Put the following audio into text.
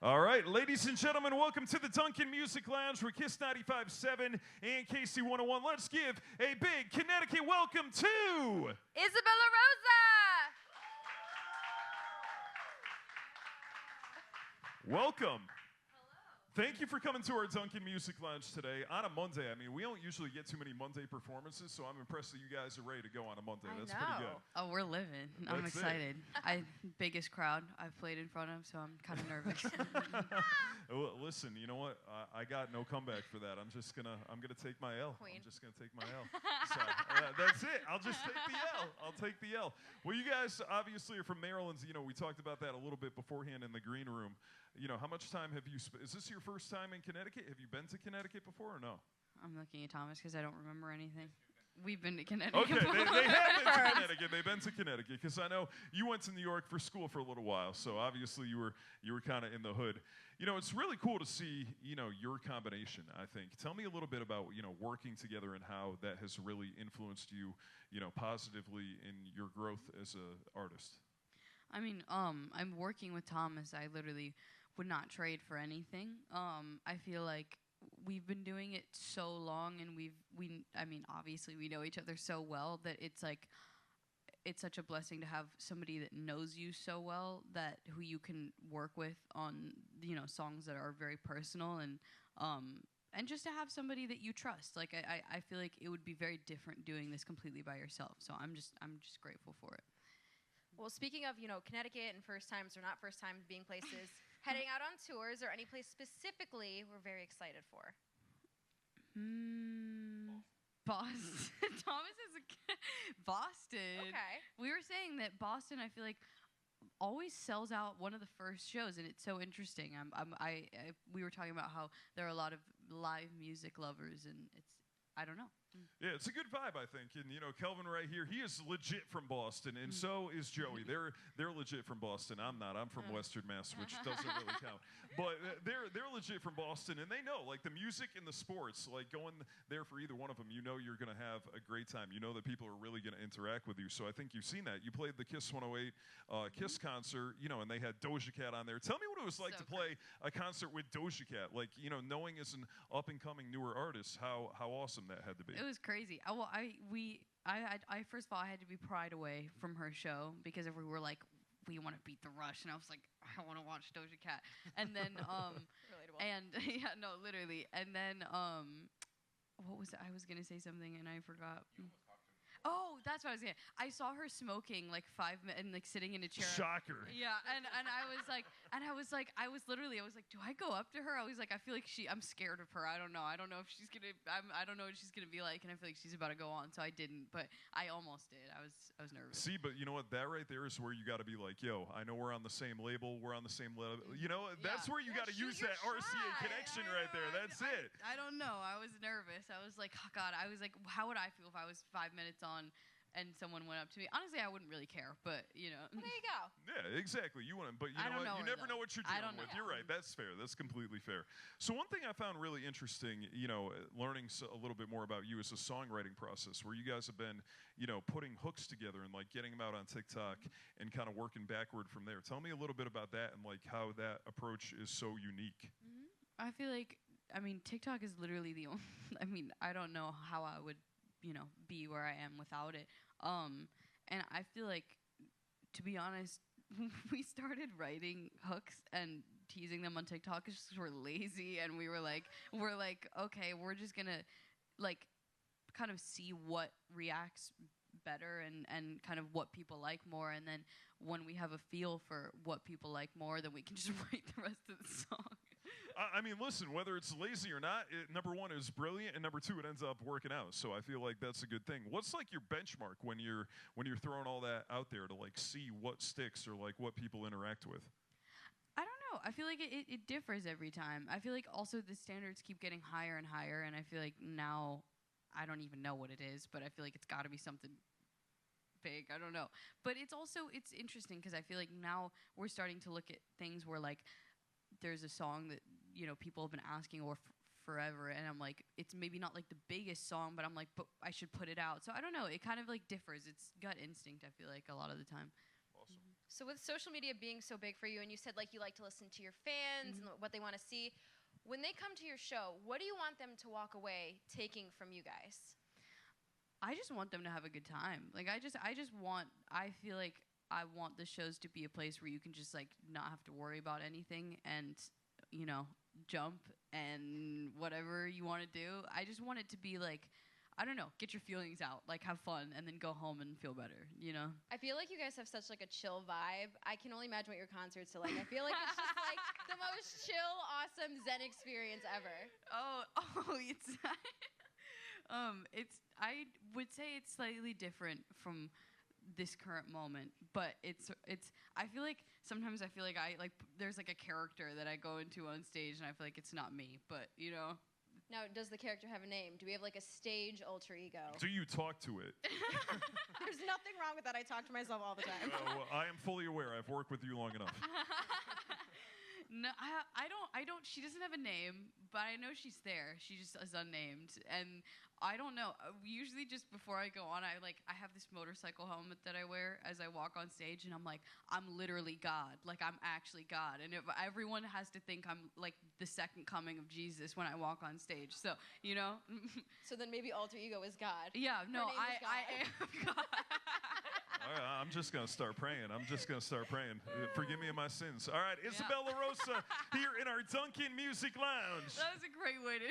All right, ladies and gentlemen, welcome to the Dunkin Music Lounge. We're Kiss 95.7 and KC 101. Let's give a big Connecticut welcome to Isabella LaRosa. Welcome. Thank you for coming to our Dunkin Music Lounge today on a Monday. I mean, we don't usually get too many Monday performances, so I'm impressed that you guys are ready to go on a Monday. That's pretty good. Oh, we're living. I'm excited. Biggest crowd I've played in front of, so I'm kind of nervous. Well, listen, you know what? I got no comeback for that. I'm gonna take my L. Queen. I'm just gonna take my L. So that's it. I'll just take the L. I'll take the L. Well, you guys obviously are from Maryland. You know, we talked about that a little bit beforehand in the green room. You know, how much time have you spent? Is this your first time in Connecticut? Have you been to Connecticut before or no? I'm looking at Thomas because I don't remember anything. We've been to Connecticut. Okay, they have been to Connecticut. They've been to Connecticut because I know you went to New York for school for a little while, so obviously you were kind of in the hood. You know, it's really cool to see, you know, your combination, I think. Tell me a little bit about, you know, working together and how that has really influenced you, you know, positively in your growth as an artist. I mean, I'm working with Thomas. I literally would not trade for anything. I feel like we've been doing it so long, and I mean, obviously we know each other so well that it's like, it's such a blessing to have somebody that knows you so well, that who you can work with on, you know, songs that are very personal, and just to have somebody that you trust. Like I feel like it would be very different doing this completely by yourself. So I'm just grateful for it. Well, speaking of, you know, Connecticut and first times or not first times being places, heading out on tours or any place specifically we're very excited for. Boston. Thomas is Boston. Okay. We were saying that Boston, I feel like, always sells out one of the first shows, and it's so interesting. We were talking about how there are a lot of live music lovers, and I don't know. Yeah, it's a good vibe, I think. And, you know, Kelvin right here, he is legit from Boston, and so is Joey. They're legit from Boston. I'm not. I'm from Western Mass, which doesn't really count. But they're legit from Boston, and they know, like, the music and the sports, like, going there for either one of them, you know you're going to have a great time. You know that people are really going to interact with you. So I think you've seen that. You played the Kiss 108 Kiss concert, you know, and they had Doja Cat on there. Tell me what it was like to play a concert with Doja Cat. Like, you know, knowing as an up-and-coming newer artist, how awesome that had to be. It was crazy. I first of all, I had to be pried away from her show because we were like, we want to beat the Rush, and I was like, I want to watch Doja Cat, and then Relatable. and yeah, no, literally, and then what was it? I was gonna say something and I forgot. Oh, that's what I was saying. I saw her smoking like 5 minutes and like sitting in a chair. Shocker. Yeah, and I was like, I was like, do I go up to her? I was like, I feel like I'm scared of her. I don't know if she's gonna. I don't know what she's gonna be like, and I feel like she's about to go on. So I didn't, but I almost did. I was nervous. See, but you know what? That right there is where you got to be like, yo, I know we're on the same label. We're on the same level. You know, that's where you got to use that RCA connection right there. That's it. I don't know. I was nervous. I was like, oh God. I was like, how would I feel if I was 5 minutes on and someone went up to me? Honestly, I wouldn't really care, but you know. Well, there you go. Yeah, exactly. You wouldn't, but you know what? You never know what you're dealing with. You're right. That's fair. That's completely fair. So one thing I found really interesting, you know, learning a little bit more about you is the songwriting process, where you guys have been, you know, putting hooks together and like getting them out on TikTok and kind of working backward from there. Tell me a little bit about that and like how that approach is so unique. I feel like, I mean, TikTok is literally the only. I mean, I don't know how I would, you know, be where I am without it. And I feel like, to be honest, we started writing hooks and teasing them on TikTok because we're lazy, and we're like, okay, we're just gonna like kind of see what reacts better and kind of what people like more, and then when we have a feel for what people like more, then we can just write the rest of the song. I mean, listen, whether it's lazy or not, number one, is brilliant, and number two, it ends up working out. So I feel like that's a good thing. What's like your benchmark when you're throwing all that out there to like see what sticks or like what people interact with? I don't know. I feel like it differs every time. I feel like also the standards keep getting higher and higher, and I feel like now I don't even know what it is, but I feel like it's got to be something big. I don't know. But it's interesting because I feel like now we're starting to look at things where like there's a song that, you know, people have been asking forever, and I'm like, it's maybe not like the biggest song, but I'm like, but I should put it out. So I don't know. It kind of like differs. It's gut instinct, I feel like, a lot of the time. Awesome. So with social media being so big for you, and you said like you like to listen to your fans and what they want to see, when they come to your show, what do you want them to walk away taking from you guys? I just want them to have a good time. Like I feel like I want the shows to be a place where you can just like not have to worry about anything and, you know, jump and whatever you want to do. I just want it to be like, I don't know, get your feelings out, like have fun, and then go home and feel better, you know? I feel like you guys have such like a chill vibe. I can only imagine what your concerts are like. I feel like it's just like the most chill, awesome Zen experience ever. I would say it's slightly different from this current moment, but it's I feel like sometimes there's like a character that I go into on stage and I feel like it's not me, but you know. Now, does the character have a name? Do we have like a stage alter ego? Do you talk to it? There's nothing wrong with that. I talk to myself all the time. Well, I am fully aware. I've worked with you long enough. No, I don't. She doesn't have a name, but I know she's there. She just is unnamed, and I don't know. Usually, just before I go on, I have this motorcycle helmet that I wear as I walk on stage, and I'm like, I'm literally God. Like I'm actually God, and if everyone has to think I'm like the second coming of Jesus when I walk on stage. So you know. So then maybe alter ego is God. Yeah. No, I am God. I'm just going to start praying. Forgive me of my sins. All right, Isabella LaRosa here in our Dunkin Music Lounge. That was a great way to